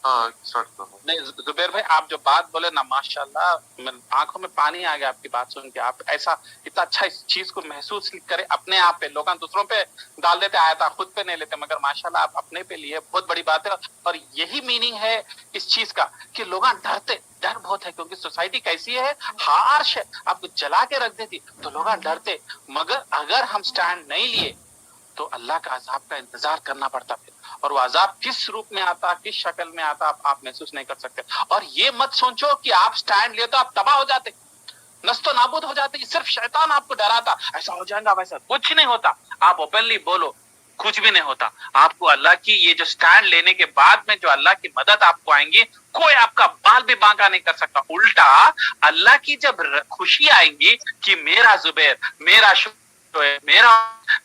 हाँ नहीं जुबैर भाई, आप जो बात बोले ना माशाल्लाह, आंखों में पानी आ गया आपकी बात सुन के। आप ऐसा इतना अच्छा इस चीज को महसूस करे अपने आप पे, लोग दूसरों पे डाल देते आयता, खुद पे नहीं लेते, मगर माशाल्लाह आप अपने पे लिए, बहुत बड़ी बात है। और यही मीनिंग है इस चीज का कि लोग डरते, डर बहुत है, क्योंकि सोसाइटी कैसी है, हार्श है, आपको जला के रख देती, तो लोग डरते। मगर अगर हम स्टैंड नहीं लिए तो अल्लाह का अजाब का इंतजार करना पड़ता फिर, और वो अजाब किस रूप में आता, किस शक्ल में आता, आप महसूस नहीं कर सकते। और ये मत सोचो कि आप स्टैंड लिए तो आप तबाह हो जाते, नस्तो नाबूद हो जाते, सिर्फ शैतान आपको डराता, ऐसा हो जाएगा वैसा, कुछ नहीं होता। आप ओपनली बोलो, कुछ भी नहीं होता। आपको अल्लाह की ये जो स्टैंड लेने के बाद में जो अल्लाह की मदद आपको आएंगी, कोई आपका बाल भी बांका नहीं कर सकता। उल्टा अल्लाह की जब खुशी आएंगी कि मेरा जुबैर, मेरा मेरा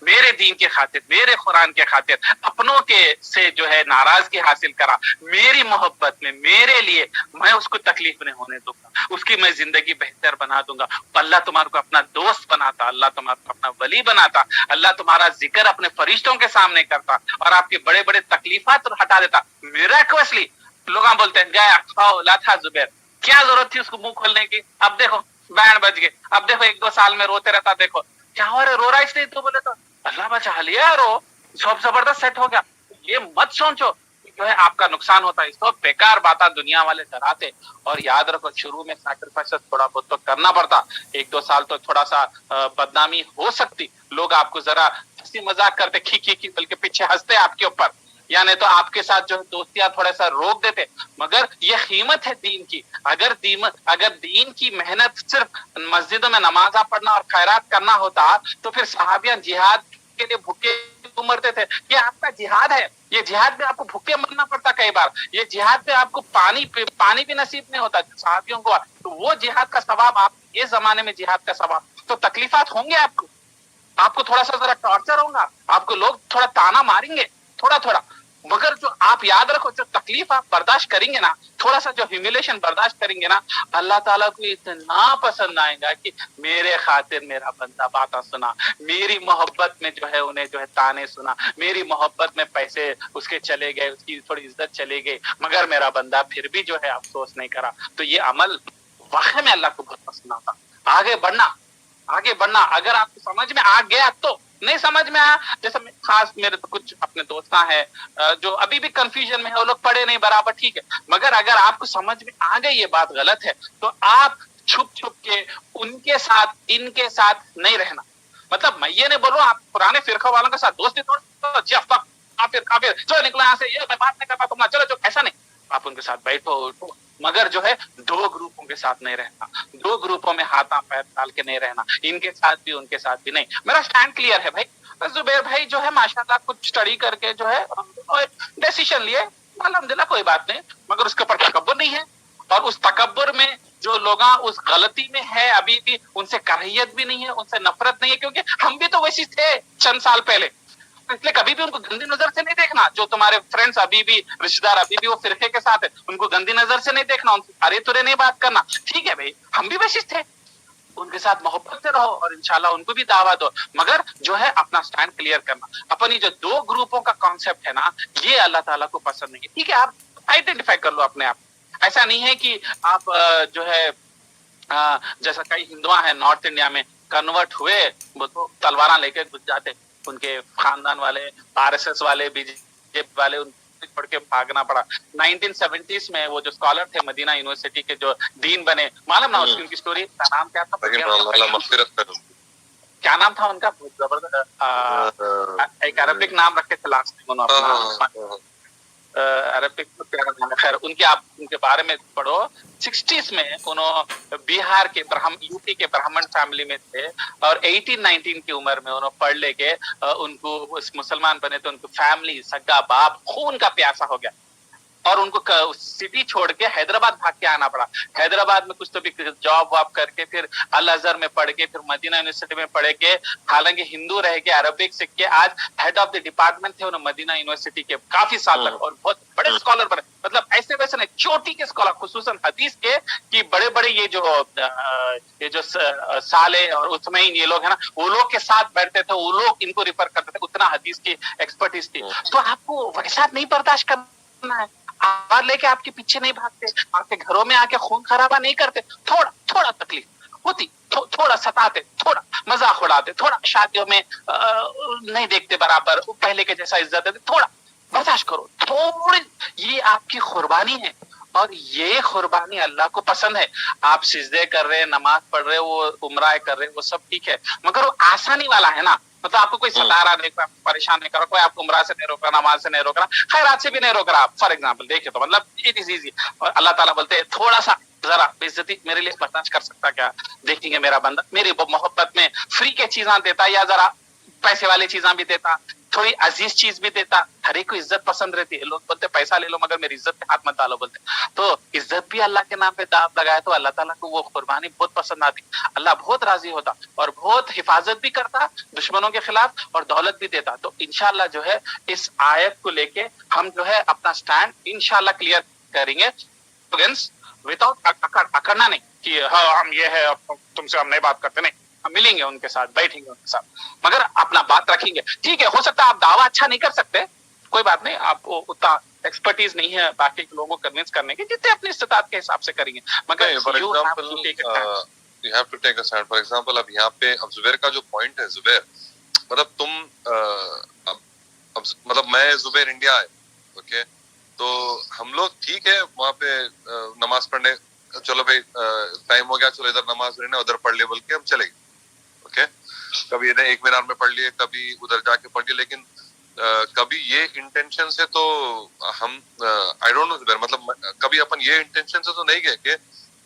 मेरे दीन के खातिर, मेरे कुरान के खातिर अपनों के से जो है नाराजगी हासिल करा, मेरी मोहब्बत में मेरे लिए, मैं उसको तकलीफ नहीं होने दूंगा, उसकी मैं जिंदगी बेहतर बना दूंगा। अल्लाह तुम्हारे को अपना दोस्त बनाता, अल्लाह तुम्हारे को अपना वली बनाता, अल्लाह तुम्हारा जिक्र अपने फरिश्तों के सामने करता और आपके बड़े बड़े तकलीफात हटा देता मिराकलसली। लोग बोलते हैं गया खाओ लाथा जुबैर, क्या जरूरत थी उसको मुंह खोलने की, अब देखो बैंड बज गए, अब देखो 1-2 साल में रोते रहता, देखो क्या हो रहा है, रो रहा इसलिए, तो बोले तो अल्लाह बचा लिया, रो सब जबरदस्त सेट हो गया। ये मत सोचो जो है आपका नुकसान होता है, इसको बेकार बात दुनिया वाले डराते। और याद रखो शुरू में सैक्रिफाइस थोड़ा बहुत तो करना पड़ता, 1-2 साल तो थोड़ा सा बदनामी हो सकती, लोग आपको जरा हंसी मजाक करते, खी बल्कि पीछे हंसते आपके ऊपर, या नहीं तो आपके साथ जो दोस्तियां थोड़ा सा रोक देते। मगर ये कीमत है दीन की। अगर दीन की मेहनत सिर्फ मस्जिदों में नमाजा पढ़ना और खैरात करना होता तो फिर सहाबियां जिहाद के लिए भूखे मरते थे। ये आपका जिहाद है, ये जिहाद में आपको भूखे मरना पड़ता कई बार, ये जिहाद में आपको पानी भी नसीब नहीं होता सहाबियों को, तो वो जिहाद का सवाब आप ये जमाने में जिहाद का सवाब, तो तकलीफात होंगे आपको थोड़ा सा जरा टॉर्चर होगा, आपको लोग थोड़ा ताना मारेंगे थोड़ा थोड़ा, मगर जो आप याद रखो जो तकलीफ आप बर्दाश्त करेंगे ना, थोड़ा सा जो ह्यूमिलेशन बर्दाश्त करेंगे ना, अल्लाह ताला को इतना पसंद आएगा कि मेरे खातिर मेरा बंदा बातें सुना, मेरी मोहब्बत में जो है उन्हें जो है ताने सुना, मेरी मोहब्बत में पैसे उसके चले गए, उसकी थोड़ी इज्जत चली गई, मगर मेरा बंदा फिर भी जो है अफसोस नहीं करा। तो ये अमल वाकई में अल्लाह को बहुत पसंद आता। आगे बढ़ना अगर आपको समझ में आ गया तो, नहीं समझ में आया, जैसे खास मेरे तो कुछ अपने दोस्त हैं जो अभी भी कंफ्यूजन में है, वो लोग पढ़े नहीं बराबर, ठीक है, मगर अगर आपको समझ में आ गई ये बात गलत है तो आप छुप के उनके साथ इनके साथ नहीं रहना। मतलब मैं ये नहीं बोल रहा हूँ आप पुराने फिरका वालों के साथ दोस्ती तोड़, काफिर चलो निकलो यहाँ से, ये मैं बात नहीं करता तुम, चलो ऐसा नहीं, आप उनके साथ बैठो उठो, मगर जो है 2 ग्रुपों के साथ नहीं रहना, 2 ग्रुपों में हाथा पैर डाल के नहीं रहना, इनके साथ भी उनके साथ भी नहीं। मेरा स्टैंड क्लियर है भाई। जुबैर भाई जो है माशाल्लाह कुछ स्टडी करके जो है डिसीजन लिए, अल्हम्दुलिल्लाह कोई बात नहीं, मगर उसके ऊपर तकब्बुर नहीं है, और उस तकब्बुर में जो लोग उस गलती में है अभी भी, उनसे कराहियत भी नहीं है, उनसे नफरत नहीं है, क्योंकि हम भी तो वैसे थे चंद साल पहले, इसलिए कभी भी उनको गंदी नजर से नहीं देखना। जो तुम्हारे फ्रेंड्स अभी भी, रिश्तेदार अभी भी वो फिरके के साथ है, उनको गंदी नजर से नहीं देखना, उनसे अरे तुरे नहीं बात करना, ठीक है भाई हम भी वैसे थे, उनके साथ मोहब्बत से रहो और इंशाल्लाह उनको भी दावा दो, मगर जो है अपना स्टैंड क्लियर करना। अपनी जो 2 ग्रुपों का कॉन्सेप्ट है ना, ये अल्लाह ताला को पसंद नहीं है, ठीक है, आप आइडेंटिफाई कर लो अपने आप। ऐसा नहीं है कि आप जो है जैसा कई हिंदुआ है नॉर्थ इंडिया में कन्वर्ट हुए, वो तो तलवारा लेके घुस जाते, उनके खानदान वाले, आरएसएस वाले, बीजेपी वाले, उनको छोड़ के भागना पड़ा। 1970s में वो जो स्कॉलर थे मदीना यूनिवर्सिटी के जो डीन बने, मालूम ना उनकी स्टोरी का नाम क्या था, क्या नाम था उनका, जबरदस्त एक अरबिक नाम रखे थे लास्ट में अपना, अरबिक प्यारा नाम है, खैर उनके बारे में पढ़ो। 60s में उन्होंने बिहार के यूपी के ब्राह्मण फैमिली में थे, और 18-19 की उम्र में उन्होंने पढ़ लेके उनको मुसलमान बने, तो उनको फैमिली, सगा बाप, खून का प्यासा हो गया, और उनको सिटी छोड़ के हैदराबाद भाग के आना पड़ा। हैदराबाद में कुछ तो भी जॉब वॉब करके फिर अल अजहर में पढ़ के, फिर मदीना यूनिवर्सिटी में पढ़ के, हालांकि हिंदू रह के, अरबिक सीख के, आज हेड ऑफ द डिपार्टमेंट थे उन्होंने मदीना यूनिवर्सिटी के काफी साल तक, और बहुत बड़े स्कॉलर बने। मतलब ऐसे वैसे नहीं, चोटी के स्कॉलर, खुसूसन हदीस के, कि बड़े बड़े ये जो साले और उस्मैन ये लोग है ना, वो लोग के साथ बैठते थे, वो लोग इनको रिफर करते थे, उतना हदीस की एक्सपर्टीज थी। तो आपको वैसा नहीं बर्दाश्त करना है, आवाज लेके आपके पीछे नहीं भागते, आपके घरों में आके खून खराबा नहीं करते, थोड़ा थोड़ा तकलीफ होती, थोड़ा सताते, थोड़ा मजाक उड़ाते, थोड़ा शादियों में नहीं देखते बराबर, पहले के जैसा इज्जत देते, थोड़ा बर्दाश्त करो, थोड़ी, ये आपकी कुर्बानी है और ये कुर्बानी अल्लाह को पसंद है। आप सिजदे कर रहे हैं, नमाज पढ़ रहे हो, वो उम्रा कर रहे हो, वो सब ठीक है, मगर वो आसानी वाला है ना, मतलब आपको कोई सता रहा नहीं, कोई आपको परेशान नहीं कर रहा, कोई आपको उम्रा से नहीं रोक रहा, नमाज से नहीं रोक रहा, खैरात से भी नहीं रोक रहा, फॉर एग्जाम्पल देखिए तो मतलब इट इज इजी। और अल्लाह ताला बोलते हैं थोड़ा सा जरा बेइज्जती मेरे लिए बर्दाश्त कर सकता क्या, देखेंगे मेरा बंदा मेरी मोहब्बत में फ्री के चीजें देता या जरा पैसे वाली चीजें भी देता, थोड़ी अजीज चीज भी देता, हर एक को इज्जत पसंद रहती है, लोग बोलते पैसा ले लो मगर मेरी इज्जत पे हाथ मत डालो बोलते, तो इज्जत भी अल्लाह के नाम पे दाव लगाए तो अल्लाह ताला को वो कुर्बानी बहुत पसंद आती, अल्लाह बहुत राजी होता और बहुत हिफाजत भी करता दुश्मनों के खिलाफ और दौलत भी देता। तो इंशाल्लाह जो है इस आयत को लेके हम जो है अपना स्टैंड इंशाल्लाह क्लियर करेंगे, विदाउट अकड़ना नहीं कि हाँ हम ये है तुमसे हम नहीं बात करते, नहीं, हम मिलेंगे उनके साथ, बैठेंगे उनके साथ, मगर अपना बात रखेंगे। ठीक है, हो सकता है आप दावा अच्छा नहीं कर सकते, कोई बात नहीं, आपको उतना एक्सपर्टीज नहीं है बाकी लोगों को कन्विंस करने की, जितने अपनी इस्तिताअत के हिसाब से करेंगे, मगर for example you have to take a stand. For example अब यहाँ पे अब जुबैर का जो पॉइंट है, जुबैर मतलब तुम अब मतलब मैं जुबैर इंडिया है, ओके, तो हम लोग ठीक है वहाँ पे नमाज पढ़ने, चलो भाई टाइम हो गया, चलो इधर नमाज पढ़ने उधर पढ़ ले बोल के हम चले गए, ओके, कभी इधर एक मीनार में पढ़ लिए, कभी उधर जाके पढ़ लिए, लेकिन कभी ये इंटेंशन से तो हम आई डोंट नो मतलब कभी अपन ये इंटेंशन से तो नहीं गए कि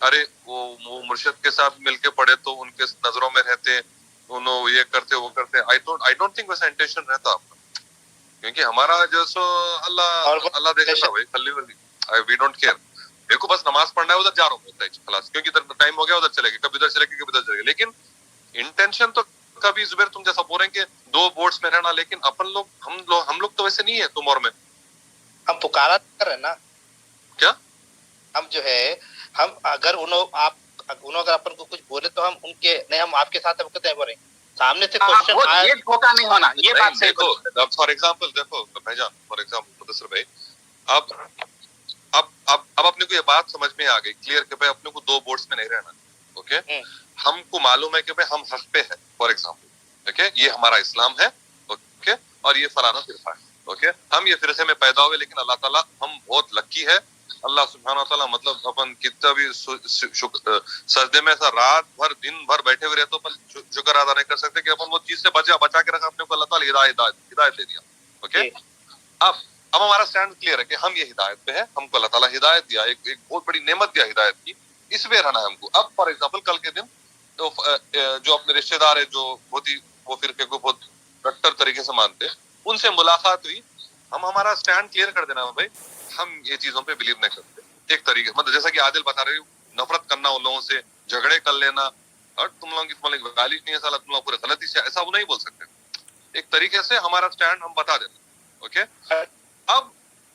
अरे वो मुर्शिद के साथ मिलके पढ़े तो उनके नजरों में रहते, उन्होंने ये करते वो करते, आई डोंट थिंक वैसा इंटेंशन रहता आपका, क्योंकि हमारा जो सो अल्लाह देखेगा भाई, खल्ली वल्ली वी डोंट केयर, मेरे को बस नमाज पढ़ना है, उधर जा रहा हूँ खलास, क्योंकि इधर टाइम हो गया उधर चले गए, कभी उधर चले गए कभी उधर चले गए, लेकिन इंटेंशन तो कभी जुबैर तुम जैसा बोल रहे हैं कि 2 बोर्ड्स में रहना, लेकिन अपन लोग हम लोग तो वैसे नहीं है तुम और में, हम पुकारा कर रहे हैं ना, क्या हम जो है हम अगर उन्होंने अगर अपन को कुछ बोले तो हम उनके नहीं, हम आपके साथ कहते बोले सामने से क्वेश्चन आए, ये धोखा नहीं होना, ये बात सही। देखो फॉर एग्जांपल देखो भाईजान, फॉर एग्जांपल मुदस्सिर भाई, अब अपने को ये बात समझ में आ गई क्लियर कि भाई अपने को 2 बोर्ड्स में नहीं रहना, ओके, हमको मालूम है कि भाई हम हक पे है, फॉर एग्जांपल, ओके, ये हमारा इस्लाम है, ओके, और ये फलाना फिरका है, ओके, हम ये फिरसे में पैदा हुए, लेकिन अल्लाह ताला हम बहुत लकी है, अल्लाह सुब्हानहू ताला मतलब अपन कितना भी सजदे में ऐसा रात भर दिन भर बैठे हुए रहे तो अपन शुक्र अदा नहीं कर सकते कि अपन वो चीज से बचा के रखा, अपने को अल्लाह ताला हिदायत दे दिया, ओके। अब हमारा स्टैंड क्लियर है कि हम ये हिदायत पे है, हमको अल्लाह ताला हिदायत दिया, एक बहुत बड़ी नेमत दिया हिदायत की, इसमें रहना है हमको। अब फॉर एग्जांपल कल के दिन तो जो अपने रिश्तेदार है जो बहुत ही वो फिरके को बहुत कट्टर तरीके से मानते हैं, उनसे मुलाकात हुई, हम हमारा स्टैंड क्लियर कर देना भाई, हम ये चीजों पे बिलीव नहीं करते, एक तरीके मतलब जैसा कि आदिल बता रहे हो, नफरत करना उन लोगों से, झगड़े कर लेना, और तुम लोगों की तुम्हारी गालिश नहीं है साला, तुम लोग पूरे गलती से, ऐसा वो नहीं बोल सकते, एक तरीके से हमारा स्टैंड हम बता देना, ओके। अब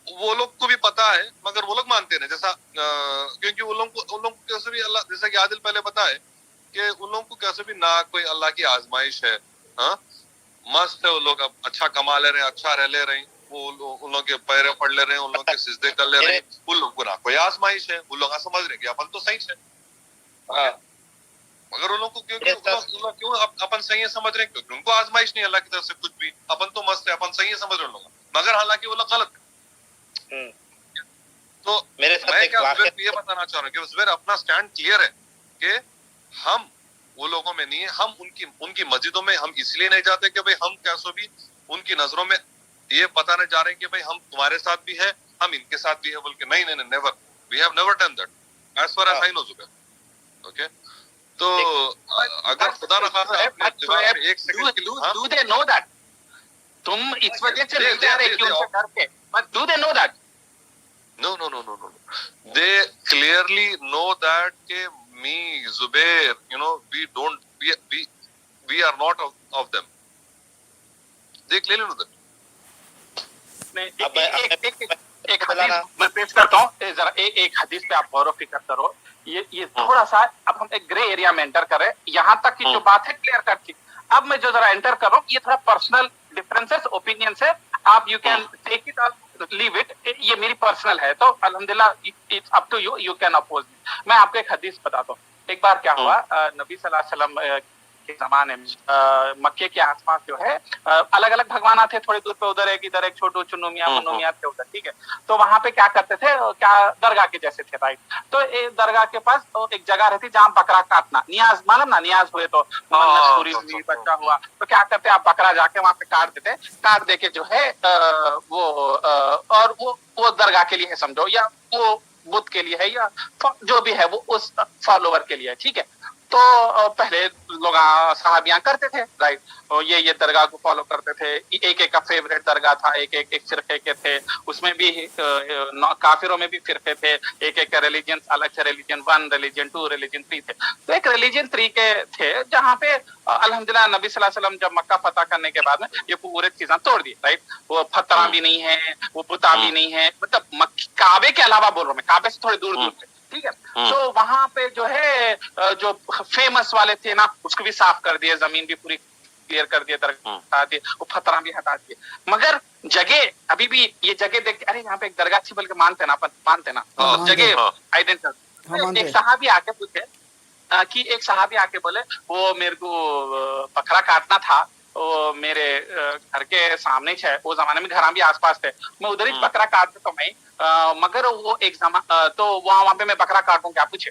वो लोग को भी पता है मगर वो लोग मानते नहीं, जैसा क्योंकि उन लोगों को कैसे भी अल्लाह, जैसा कि आदिल पहले बताए कि उन लोगों को कैसे भी ना कोई अल्लाह की आजमाइश है, हाँ मस्त है, वो लोग अब अच्छा कमा ले रहे हैं, अच्छा रह ले रहे हैं, वो उन लोगों के पैरे पढ़ ले रहे हैं, उन लोगों के सिजदे कर ले रहे हैं, उन लोगों को ना कोई आजमाइश है, उन लोग समझ रहे हैं कि अपन तो सही है, मगर उन लोगों को क्यों अपन सही है समझ रहे हैं, क्योंकि उनको आजमाइश नहीं अल्लाह की तरफ से कुछ भी, अपन तो मस्त है, अपन सही है समझ रहे लोग, मगर हालांकि वो लोग गलत है। तो मैं क्या ये बताना चाह रहा हूँ कि जुबैर अपना स्टैंड क्लियर है कि हम वो लोगों में नहीं है, हम उनकी मस्जिदों में हम इसलिए नहीं जाते कि भाई हम कैसो भी उनकी नजरों में ये बताने जा रहे हैं कि भाई हम तुम्हारे साथ भी है, हम इनके साथ भी है बोल के, नहीं never, we have never done that as far as I know Zubair, okay. तो अगर खुदा न खास्ता एक सेकंड के लिए, डू दे नो दैट तुम इस वजह से नहीं जा रहे कि उनसे डर के, but do they know that? No. They clearly know that ke me, Zubair, we are not of them. They clearly know that. एक हदीस मैं पेश करता हूँ, जरा एक हदीस पे आप गौर फिक्र करो, ये थोड़ा सा अब हम एक ग्रे एरिया में एंटर करें, यहाँ तक की जो बात है क्लियर कट थी, अब मैं जो जरा एंटर कर रहा हूँ ये थोड़ा पर्सनल डिफरेंसेस ओपिनियन है, आप you can take it leave it, ये मेरी पर्सनल है, तो अल्हम्दुलिल्लाह it's up to you, you can oppose me. मैं आपको एक हदीस बताता हूँ। एक बार क्या हुआ, नबी सल्लल्लाहु अलैहि वसल्लम के जमाने में मक्के के आसपास जो है अलग अलग भगवान थे, थोड़ी दूर पे उधर एक, इधर एक, छोटू चुनुमिया मुनुमिया थे उधर, ठीक है। तो वहां पे क्या करते थे, क्या दरगाह के जैसे थे, राइट। तो एक दरगाह के पास एक जगह रहती जहाँ बकरा काटना, नियाज मालूम ना, नियाज हुए तो मन्नत पूरी हुई, बच्चा हुआ, तो क्या करते आप बकरा जाके वहां पे काट देते, काट दे के जो है और वो दरगाह के लिए है समझो, या वो बुद्ध के लिए है, या जो भी है वो उस फॉलोवर के लिए है, ठीक है। तो पहले लोग सहाबियां करते थे, राइट, ये दरगाह को फॉलो करते थे। एक एक का फेवरेट दरगाह था, एक फिरके के थे, उसमें भी काफिरों में भी फिरके थे, एक रिलीजन अलग थे, रिलीजन 1, रिलीजन 2, रिलीजन 3 थे। तो एक रिलीजन 3 के थे जहाँ पे अल्हम्दुलिल्लाह नबी सल्लल्लाहु अलैहि वसल्लम जब मक्का फतह करने के बाद में ये पूरे चीजें तोड़ दी, राइट। वो पत्थर भी नहीं है, वो बुता भी नहीं है, मतलब काबे के अलावा बोल रहा हूँ मैं, काबे से थोड़ी दूर दूर थे, ठीक है। तो वहां पे जो है जो फेमस वाले थे ना, उसको भी साफ कर दिए, जमीन भी पूरी क्लियर कर दिए, हटा दिए, वो पत्थर भी हटा दिए। मगर जगह अभी भी, ये जगह देख अरे यहाँ पे एक दरगाह थी, बल्कि मानते ना, जगह आइडेंटिटी। एक साहबी आके पूछे कि एक सहाबी आके बोले वो मेरे को बकरा काटना था, वो मेरे घर के सामने है, वो जमाने में घर भी आसपास थे, मैं उधर ही बकरा काट देता हूँ, मगर वो एक तो वहां पे मैं बकरा काटूं क्या, पूछे।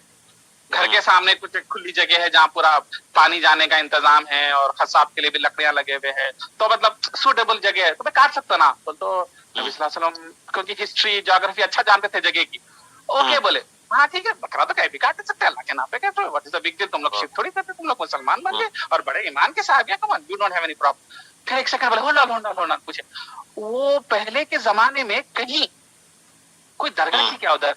घर के सामने कुछ खुली जगह है जहाँ पूरा पानी जाने का इंतजाम है और खसाब के लिए भी लकड़ियां लगे हुए हैं, तो मतलब सूटेबल जगह है, तो मैं काट सकता ना। तो नबी सल्लल्लाहु अलैहि वसल्लम क्योंकि हिस्ट्री ज्योग्राफी अच्छा जानते थे जगह की, ओके बोले हाँ ठीक है, बकरा तो कहीं भी काट सकते हैं, अल्लाह के नाम पे कहते हो, what is the big deal, तुम लोग शिरक थोड़ी करते, तुम लोग मुसलमान बन गए और बड़े ईमान के साहब, come on, you don't have any problem. फिर एक सेकंड बोले होल्ड ऑन पूछे, वो पहले के जमाने में कहीं कोई दरगाह थी क्या उधर,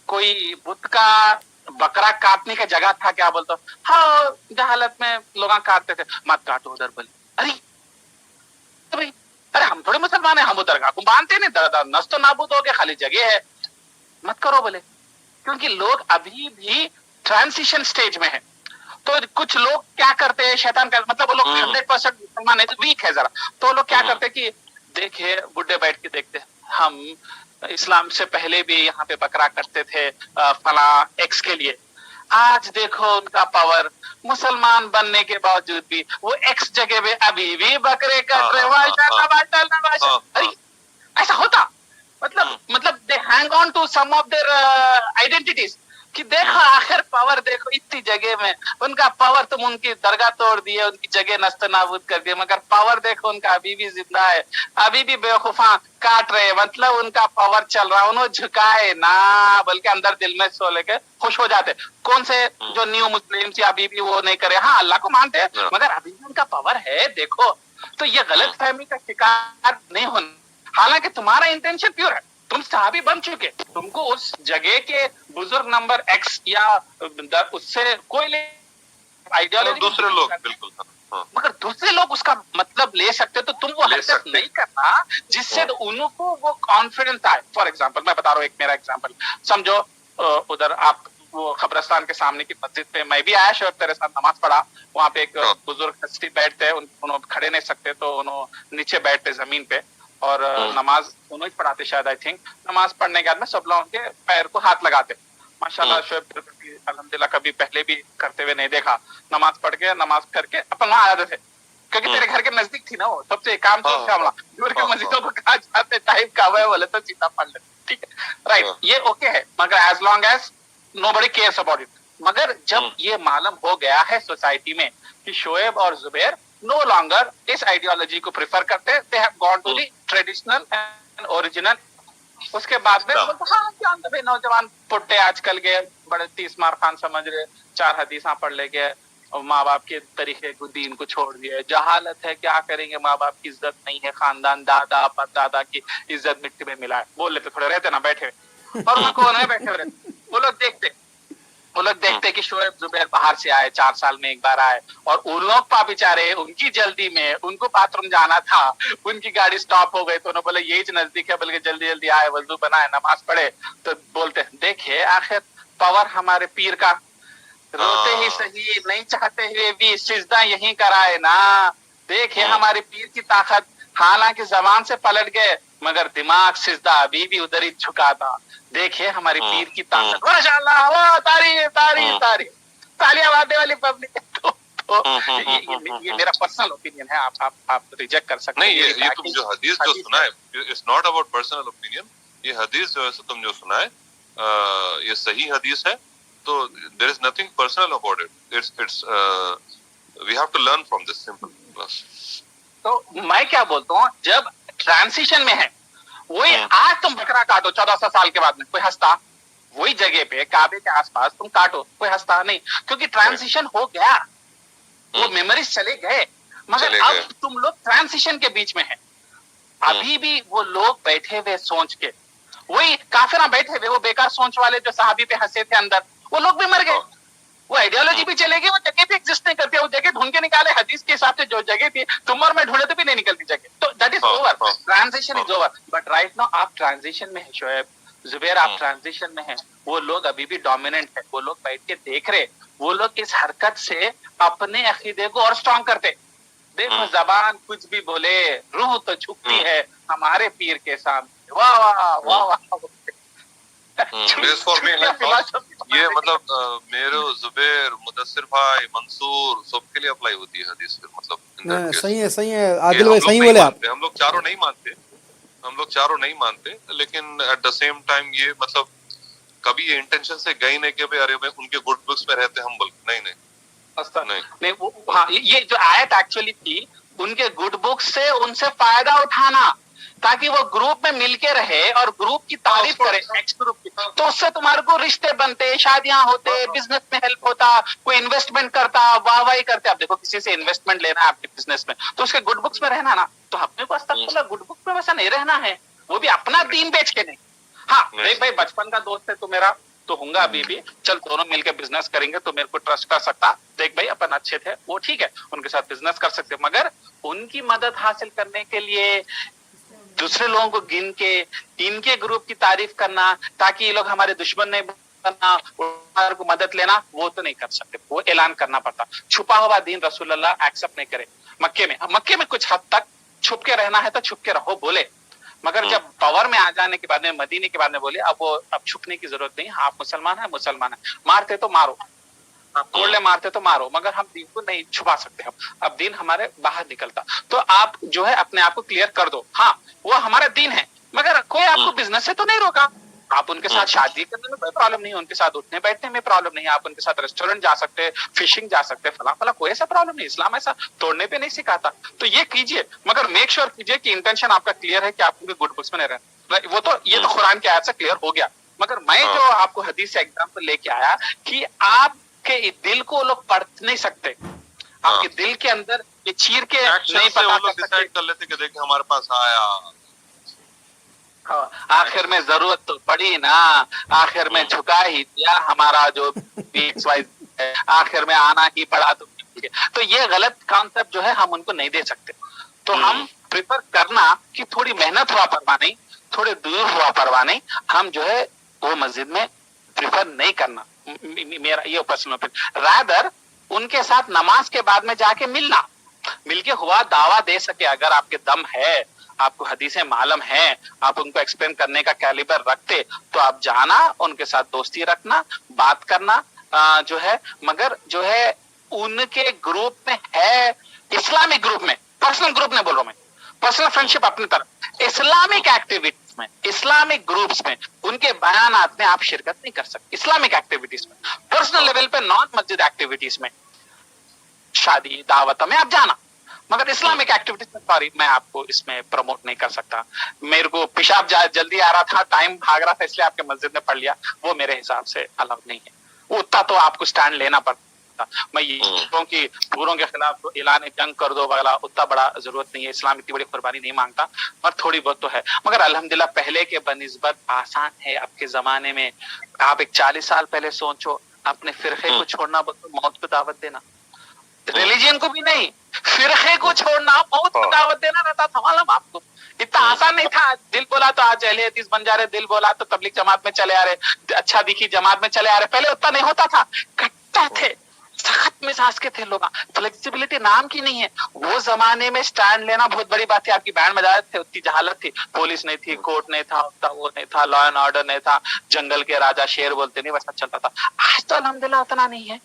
कोई बुद्ध का बकरा काटने का जगह था क्या, बोलते हाँ जहालत में लोग काटते थे, मत काटो उधर। बोले अरे तो भाई, अरे हम थोड़े मुसलमान है, हम वो दरगाह को मानते नहीं, नस तो नाबूद हो गया, खाली जगह है, मत करो। बोले क्योंकि लोग अभी भी ट्रांसिशन स्टेज में है, तो कुछ लोग क्या करते हैं, शैतान का मतलब वो लोग 100% मुसलमान है, वीक है जरा, तो लोग क्या करते हैं कि देखे बुढ़े बैठ के देखते, हम इस्लाम से पहले भी यहाँ पे बकरा करते थे फला एक्स के लिए, आज देखो उनका पावर, मुसलमान बनने के बावजूद भी वो एक्स जगह पे अभी भी बकरे कट रहे, माशाल्लाह। अरे ऐसा होता, मतलब they hang on to some of their identities, कि देखो आखिर पावर देखो इतनी जगह में, उनका पावर तुम उनकी दरगाह तोड़ दिए, उनकी जगह नस्त नाबूद कर दिए, मगर पावर देखो उनका अभी भी जिंदा है, अभी भी बेवकूफा काट रहे, मतलब उनका पावर चल रहा, उन्होंने झुकाए ना, बल्कि अंदर दिल में सो लेके खुश हो जाते। कौन से जो न्यू मुस्लिम या अभी भी वो नहीं करे, हाँ अल्लाह को मानते हैं, मगर अभी भी उनका पावर है देखो। तो ये गलत फहमी का शिकार नहीं होना, हालांकि तुम्हारा इंटेंशन प्योर है, तुम सहाबी बन चुके, तुमको उस जगह के बुजुर्ग नंबर एक्स या उससे कोई आइडियोलॉजी दूसरे लोग बिल्कुल, मगर दूसरे लोग उसका मतलब ले सकते, तो तुम वो हरकत नहीं करना जिससे उनको वो कॉन्फिडेंस आए। फॉर एग्जांपल मैं बता रहा हूँ, एक मेरा एग्जांपल समझो, उधर आप वो खबरस्तान के सामने की मस्जिद पे मैं भी आया, शोएब तेरे साथ नमाज पढ़ा, वहां पे एक बुजुर्ग हस्ती बैठते, उन्होंने खड़े नहीं सकते, तो उन्होंने नीचे बैठते जमीन पे, और नमाज दोनों ही पढ़ाते शायद, आई थिंक। नमाज पढ़ने के बाद में सब लोग उनके पैर को हाथ लगाते, माशाल्लाह शोएब अल्हम्दुलिल्लाह कभी पहले भी करते हुए नहीं देखा। नमाज पढ़ के नमाज करके अपन वहां आ जाते थे, क्योंकि तेरे घर के नजदीक थी ना वो, सबसे काम तो क्या बोला, दूर के मस्जिदों को कहा जाते, टाइम का हुआ है बोले तो सीधा पढ़ लेते, ठीक है, राइट, ये ओके है, मगर as long as nobody cares about it. मगर जब ये मालूम हो गया है सोसाइटी में कि शोएब और जुबैर नो लॉन्गर इस आइडियोलॉजी को प्रेफर करते, they have gone to the traditional and original, उसके बाद में हाँ जानते भाई नौजवान पुट्टे आजकल के बड़े 30 मार खान समझ रहे, 4 हदीसा पढ़ ले गए और माँ बाप के तरीके को दीन को छोड़ दिए, जहालत है, क्या करेंगे, माँ बाप की इज्जत नहीं है, खानदान दादा परदादा की इज्जत मिट्टी में मिला है, बोल लेते, थोड़े रहते ना बैठे हुए, और उनको नहीं बैठे हुए, वो लोग देखते कि शोएब जुबैर बाहर से आए, 4 साल में एक बार आए, और उन लोग पा बेचारे उनकी जल्दी में, उनको बाथरूम जाना था, उनकी गाड़ी स्टॉप हो गई, तो उन्होंने बोले यही नजदीक है, बल्कि जल्दी जल्दी आए, वजू बनाए, नमाज पढ़े, तो बोलते देखिए आखिर पावर हमारे पीर का, रोते ही सही, नहीं चाहते हुए भी सिजदा यही कराए ना, देखिए हमारे पीर की ताकत, हालांकि जबान से पलट गए मगर दिमाग सिजदा अभी भी उधर ही झुका था। देखिए हमारी पीर की ताकत, माशाल्लाह, वाह, तारीफ तारीफ तारीफ, तालियां मारने वाली पब्लिक। ये मेरा पर्सनल ओपिनियन है, आप रिजेक्ट कर सकते हैं। नहीं, ये तुम जो हदीस जो सुना है, it's not about personal opinion. ये हदीस जो है तुम जो सुना है, ये सही हदीस है, तो there is nothing personal about it. It's we have to learn from this, simple बस। तो मैं क्या बोलता हूँ, जब ट्रांसिशन में है, वही आज तुम बकरा काटो 1400 साल के बाद में, कोई हंसता? वही जगह पे काबे के आसपास तुम काटो, कोई हंसता नहीं, क्योंकि ट्रांसिशन हो गया, वो मेमोरीज चले गए। मगर अब तुम लोग ट्रांसिशन के बीच में है, अभी भी वो लोग बैठे हुए सोच के, वही काफिरा बैठे हुए, वो बेकार सोच वाले जो सहाबी पे हंसे थे अंदर, वो लोग भी मर गए, वो आइडियोलॉजी भी चलेगी, वो जगह भी एग्जिस्ट नहीं करती, वो जगह ढूंढ के निकाले हदीस के हिसाब से, जो जगह थी तुम और मैं ढूंढे तो भी नहीं निकलती जगह, तो that is over, transition is over. But right now आप ट्रांजिशन में है शोएब, जुबैर, आप ट्रांजिशन में है, वो लोग अभी भी डोमिनेंट है, वो लोग बैठ के देख रहे, वो लोग इस हरकत से अपने अकीदे को और स्ट्रॉन्ग करते। देखो जबान कुछ भी बोले, रूह तो झुकती है हमारे पीर के सामने, वाह वाह वाह वाह। ये मतलब मेरे, जुबैर, मुदस्सिर भाई, मंसूर, सबके लिए अप्लाई होती है हदीस, मतलब सही है आदिल भाई, सही बोले आप। हम लोग चारों नहीं मानते, लेकिन एट द सेम टाइम ये मतलब कभी ये इंटेंशन से गई नहीं कि भाई अरे भाई उनके गुड बुक्स में रहते हम बोल, नहीं वो, हाँ, ये जो आयत एक्चुअली थी, उनके गुड बुक्स से उनसे फायदा उठाना, ताकि वो ग्रुप में मिलके रहे और ग्रुप की तारीफ करे नेक्स्ट ग्रुप की, तो उससे तुम्हारे को रिश्ते बनते, शादियां होते, बिजनेस में हेल्प होता, कोई इन्वेस्टमेंट करता, वाहवाही करते। आप देखो किसी से इन्वेस्टमेंट लेना है आपके बिजनेस में, तो उसके गुड बुक्स में रहना ना, तो अपने को अस्तगफुरुल्लाह गुड बुक्स में वैसा नहीं रहना है, वो भी अपना दीन बेच के नहीं। हाँ देख भाई, बचपन का दोस्त है तो मेरा तो होगा अभी भी, चल दोनों मिलकर बिजनेस करेंगे तो मेरे को ट्रस्ट कर सकता, देख भाई अपन अच्छे थे, वो ठीक है, उनके साथ बिजनेस कर सकते, मगर उनकी मदद हासिल करने के लिए दूसरे लोगों को गिन के इनके ग्रुप की तारीफ करना, ताकि ये लोग हमारे दुश्मन नहीं बनना, उनको को मदद लेना, वो तो नहीं कर सकते, वो ऐलान करना पड़ता। छुपा हुआ दीन रसूलुल्लाह एक्सेप्ट नहीं करे। मक्के में कुछ हद तक छुप के रहना है तो छुप के रहो बोले, मगर जब पावर में आ जाने के बाद में, मदीने के बाद में बोले अब छुपने की जरूरत नहीं, आप मुसलमान है, मारते तो मारो, कोड़ले मारते तो मारो, मगर हम दीन को नहीं छुपा सकते, हम अब दीन हमारे बाहर निकलता, तो आप जो है अपने आप को क्लियर कर दो। हाँ वो हमारा दीन है, मगर कोई आपको बिजनेस से तो नहीं रोका, आप उनके साथ शादी करने में कोई प्रॉब्लम नहीं है, उनके साथ उठने बैठने में प्रॉब्लम नहीं है, आप उनके साथ रेस्टोरेंट जा सकते हैं, फिशिंग जा सकते हैं, फला कोई ऐसा प्रॉब्लम नहीं, इस्लाम ऐसा तोड़ने पे नहीं सिखाता, तो ये कीजिए, मगर मेक श्योर कीजिए कि इंटेंशन आपका क्लियर है कि आप उनके गुड बुक्स में नहीं रहे। वो तो ये तो कुरान के आयत से क्लियर हो गया, मगर मैं जो आपको हदीस से एग्जाम्पल लेके आया कि आपके दिल को लोग पढ़ नहीं सकते, आपके दिल के अंदर ये चीर के नहीं पता कर लेते कि देखिए हमारे पास आया, आखिर में जरूरत तो पड़ी ना, आखिर में झुका ही दिया हमारा जो आखिर में आना ही पड़ा, तो ये गलत कॉन्सेप्ट जो है हम उनको नहीं दे सकते। तो हम प्रिफर करना कि थोड़ी मेहनत हुआ परवाह नहीं, थोड़े दूर हुआ परवाह नहीं, हम जो है वो मस्जिद में प्रिफर नहीं करना, मेरा ये पर्सनल ओपिनियन। रादर उनके साथ नमाज के बाद में जाके मिलना, मिलके हुआ दावा दे सके, अगर आपके दम है, आपको हदीसें मालूम है, आप उनको एक्सप्लेन करने का कैलिबर रखते, तो आप जाना, उनके साथ दोस्ती रखना, बात करना जो है, मगर जो है उनके ग्रुप में है, इस्लामिक ग्रुप में, पर्सनल ग्रुप नहीं बोल रहा मैं, पर्सनल फ्रेंडशिप अपनी तरफ, इस्लामिक एक्टिविटीज में, इस्लामिक ग्रुप्स में, उनके बयानात में आप शिरकत नहीं कर सकते, इस्लामिक एक्टिविटीज में, पर्सनल लेवल पे, नॉन मस्जिद एक्टिविटीज में, शादी दावत में आप जाना, मगर इस्लामिक एक्टिविटीज में सॉरी मैं आपको इसमें प्रमोट नहीं कर सकता। मेरे को पेशाब जल्दी आ रहा था, टाइम भाग रहा था, इसलिए आपके मस्जिद में पढ़ लिया, वो मेरे हिसाब से अलाउड नहीं है, उतना तो आपको स्टैंड लेना पड़ता। मैं ये कि बुरों के खिलाफ ऐलान जंग कर दो वाला उतना बड़ा जरूरत नहीं है, इस्लाम इतनी बड़ी कुर्बानी नहीं मांगता, पर थोड़ी बहुत तो है, मगर अल्हम्दुलिल्लाह पहले के बनिस्बत आसान है अब के जमाने में। आप एक 40 साल पहले सोचो, अपने फिरके को छोड़ना, मौत को दावत देना, रिलीजन को भी नहीं, फिरके को छोड़ना, मौत को दावत देना रहता था, मालूम आपको, इतना आसान नहीं था। दिल बोला तो आज अहले हदीस बन जा रहे, दिल बोला तो तबलीग जमात में चले आ रहे, अच्छा दिखी जमात में चले आ रहे, पहले उतना नहीं होता था, कट्टा थे, सख्त मिजाज के थे लोग, फ्लेक्सिबिलिटी नाम की नहीं है। वो जमाने में स्टैंड लेना बहुत बड़ी बात थी, आपकी बैंड में जाते थे, उतनी जहालत थी, पुलिस नहीं थी, कोर्ट नहीं था, उतना वो नहीं था, लॉ एंड ऑर्डर नहीं था, जंगल के राजा शेर बोलते नहीं, वैसा चलता था। आज तो अल्हम्दुलिल्लाह उतना नहीं है।